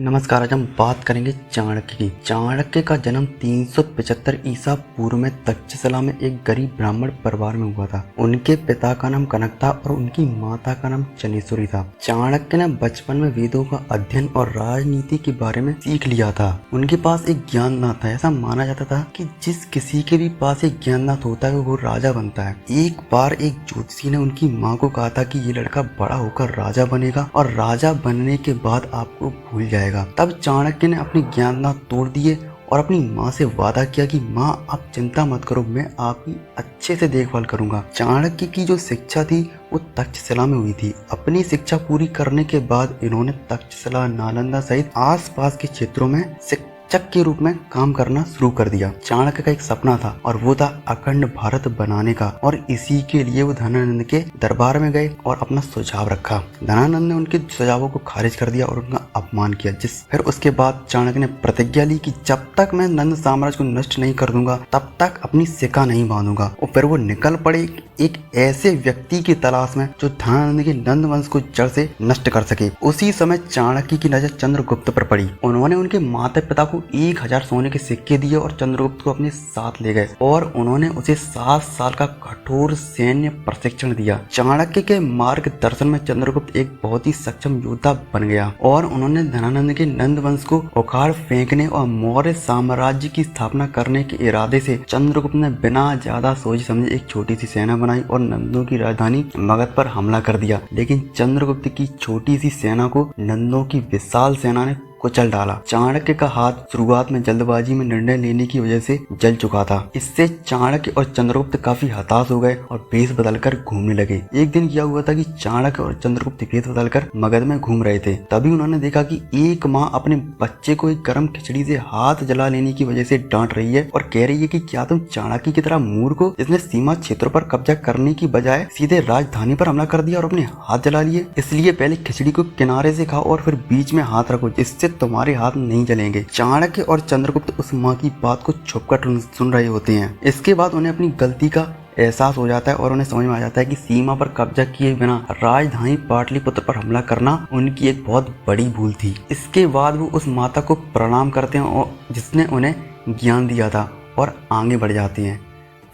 नमस्कार। आज हम बात करेंगे चाणक्य की। चाणक्य का जन्म 375 ईसा पूर्व में तक्षशिला में एक गरीब ब्राह्मण परिवार में हुआ था। उनके पिता का नाम कनक था और उनकी माता का नाम चनेश्वरी था। चाणक्य ने बचपन में वेदों का अध्ययन और राजनीति के बारे में सीख लिया था। उनके पास एक ज्ञाननाथ था। ऐसा माना जाता था कि जिस किसी के भी पास एक ज्ञाननाथ होता है वो राजा बनता है। एक बार एक ज्योतिषी ने उनकी माँ को कहा था कि ये लड़का बड़ा होकर राजा बनेगा और राजा बनने के बाद आपको भूल जाएगा। तब चाणक्य ने अपने ज्ञाननाथ तोड़ दिए और अपनी माँ से वादा किया कि माँ आप चिंता मत करो, मैं आपकी अच्छे से देखभाल करूंगा। चाणक्य की जो शिक्षा थी वो तक्षशिला में हुई थी। अपनी शिक्षा पूरी करने के बाद इन्होंने तक्षशिला, नालंदा सहित आसपास के क्षेत्रों में शिक्षक के रूप में काम करना शुरू कर दिया। चाणक्य का एक सपना था और वो था अखंड भारत बनाने का, और इसी के लिए वो धनानंद के दरबार में गए और अपना सुझाव रखा। धनानंद ने उनके सुझावों को खारिज कर दिया और उनका अपमान किया। फिर उसके बाद चाणक्य ने प्रतिज्ञा ली कि जब तक मैं नंद साम्राज्य को नष्ट नहीं कर दूंगा तब तक अपनी सिक्का नहीं बांधूंगा। और फिर वो निकल पड़े एक ऐसे व्यक्ति की तलाश में जो धनानंद के नंद वंश को जड़ से नष्ट कर सके। उसी समय चाणक्य की नजर चंद्रगुप्त पर पड़ी। उन्होंने उनके माता पिता को 1000 सोने के सिक्के दिए और चंद्रगुप्त को अपने साथ ले गए और उन्होंने उसे 7 साल का कठोर सैन्य प्रशिक्षण दिया। चाणक्य के मार्गदर्शन में चंद्रगुप्त एक बहुत ही सक्षम योद्धा बन गया और उन्होंने धनानंद के नंद वंश को उखाड़ फेंकने और मौर्य साम्राज्य की स्थापना करने के इरादे से चंद्रगुप्त ने बिना ज्यादा सोच समझे एक छोटी सी सेना बनाई और नंदों की राजधानी मगध पर हमला कर दिया। लेकिन चंद्रगुप्त की छोटी सी सेना को नंदों की विशाल सेना ने कुचल डाला। चाणक्य का हाथ शुरुआत में जल्दबाजी में निर्णय लेने की वजह से जल चुका था। इससे चाणक्य और चंद्रगुप्त काफी हताश हो गए और भेष बदलकर घूमने लगे। एक दिन क्या हुआ था कि चाणक्य और चंद्रगुप्त भेष बदलकर मगध में घूम रहे थे। तभी उन्होंने देखा कि एक माँ अपने बच्चे को एक गर्म खिचड़ी से हाथ जला लेने की वजह से डांट रही है और कह रही है कि क्या तुम चाणक्य की तरह मूर्ख हो, जिसने सीमा क्षेत्रों पर कब्जा करने की बजाय सीधे राजधानी पर हमला कर दिया और अपने हाथ जला लिए। इसलिए पहले खिचड़ी को किनारे से खाओ और फिर बीच में हाथ रखो, जिससे तुम्हारे हाथ नहीं जलेंगे। चाणक्य और चंद्रगुप्त उस माँ की बात को छुपकर सुन रहे होते हैं। इसके बाद उन्हें अपनी गलती का एहसास हो जाता है और उन्हें समझ में आ जाता है कि सीमा पर कब्जा किए बिना राजधानी पाटलिपुत्र पर हमला करना उनकी एक बहुत बड़ी भूल थी। इसके बाद वो उस माता को प्रणाम करते हैं और जिसने उन्हें ज्ञान दिया था और आगे बढ़ जाते हैं।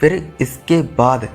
फिर इसके बाद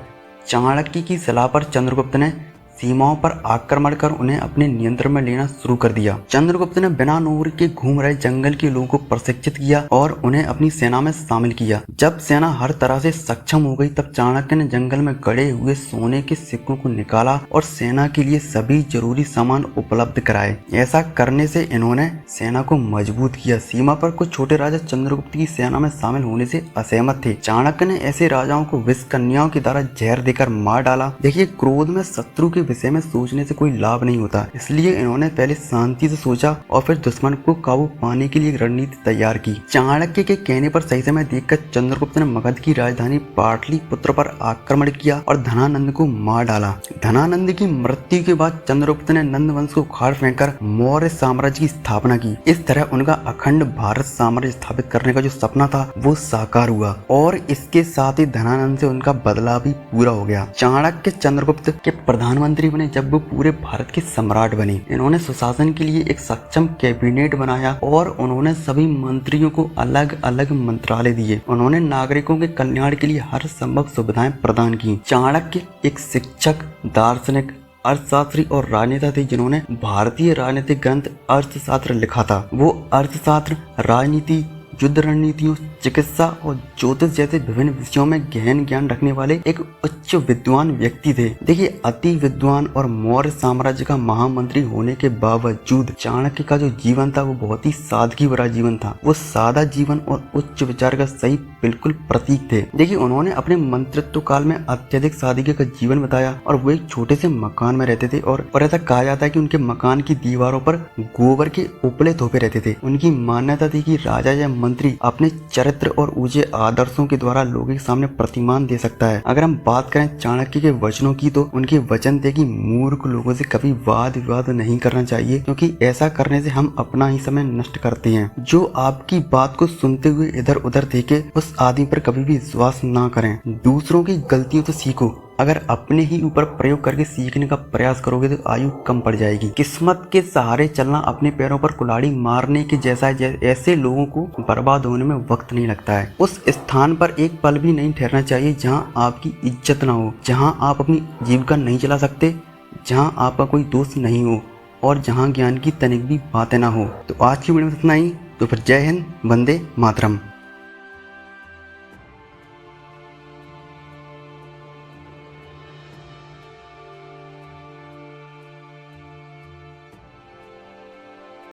चाणक्य की सलाह पर चंद्रगुप्त ने सीमाओं पर आक्रमण कर उन्हें अपने नियंत्रण में लेना शुरू कर दिया। चंद्रगुप्त ने बिना नौकरी के घूम रहे जंगल के लोगों को प्रशिक्षित किया और उन्हें अपनी सेना में शामिल किया। जब सेना हर तरह से सक्षम हो गई तब चाणक्य ने जंगल में गड़े हुए सोने के सिक्कों को निकाला और सेना के लिए सभी जरूरी सामान उपलब्ध कराए। ऐसा करने से इन्होंने सेना को मजबूत किया। सीमा पर कुछ छोटे राजा चंद्रगुप्त की सेना में शामिल होने से असहमत थे। चाणक्य ने ऐसे राजाओं को विष कन्याओं की तरह जहर देकर मार डाला। देखिए, क्रोध में शत्रु के विषय में सोचने से कोई लाभ नहीं होता, इसलिए इन्होंने पहले शांति से सोचा और फिर दुश्मन को काबू पाने के लिए एक रणनीति तैयार की। चाणक्य के कहने पर सही समय देखकर चंद्रगुप्त ने मगध की राजधानी पाटलिपुत्र पर आक्रमण किया और धनानंद को मार डाला। धनानंद की मृत्यु के बाद चंद्रगुप्त ने नंद वंश को उखाड़ फेंककर मौर्य साम्राज्य की स्थापना की। इस तरह उनका अखंड भारत साम्राज्य स्थापित करने का जो सपना था वो साकार हुआ और इसके साथ ही धनानंद से उनका बदला भी पूरा हो गया। चाणक्य चंद्रगुप्त के प्रधानमंत्री बने जब वो पूरे भारत के सम्राट बने। इन्होंने सुशासन के लिए एक सक्षम कैबिनेट बनाया और उन्होंने सभी मंत्रियों को अलग अलग मंत्रालय दिए। उन्होंने नागरिकों के कल्याण के लिए हर संभव सुविधाएं प्रदान की। चाणक्य एक शिक्षक, दार्शनिक, अर्थशास्त्री और राजनेता थे जिन्होंने भारतीय राजनीतिक ग्रंथ अर्थशास्त्र लिखा था। वो अर्थशास्त्र, राजनीति, युद्ध रणनीतियों, चिकित्सा और ज्योतिष जैसे विभिन्न विषयों में गहन ज्ञान रखने वाले एक उच्च विद्वान व्यक्ति थे। देखिए, अति विद्वान और मौर्य साम्राज्य का महामंत्री होने के बावजूद चाणक्य का जो जीवन था वो बहुत ही सादगी भरा जीवन था। वो सादा जीवन और उच्च विचार का सही बिल्कुल प्रतीक थे। देखिए, उन्होंने अपने मंत्रित्व काल में अत्यधिक सादगी का जीवन बताया और वो एक छोटे से मकान में रहते थे और ऐसा कहा जाता है कि उनके मकान की दीवारों पर गोबर के उपले थोपे रहते थे। उनकी मान्यता थी कि राजा या मंत्री अपने चरित्र और ऊंचे आदर्शों के द्वारा लोगों के सामने प्रतिमान दे सकता है। अगर हम बात करें चाणक्य के वचनों की तो उनके वचन थे कि मूर्ख लोगों से कभी वाद विवाद नहीं करना चाहिए, क्योंकि ऐसा करने से हम अपना ही समय नष्ट करते हैं। जो आपकी बात को सुनते हुए इधर उधर देखे उस आदमी पर कभी भी विश्वास ना करें। दूसरों की गलतियों से सीखो, अगर अपने ही ऊपर प्रयोग करके सीखने का प्रयास करोगे तो आयु कम पड़ जाएगी। किस्मत के सहारे चलना अपने पैरों पर कुल्हाड़ी मारने के जैसा है। ऐसे लोगों को बर्बाद होने में वक्त नहीं लगता है। उस स्थान पर एक पल भी नहीं ठहरना चाहिए जहां आपकी इज्जत ना हो, जहां आप अपनी जीविका नहीं चला सकते, जहां आपका कोई दोस्त नहीं हो और जहां ज्ञान की तनिक भी बातें ना हो। तो आज की वीडियो में इतना ही। तो फिर जय हिंद, वंदे मातरम।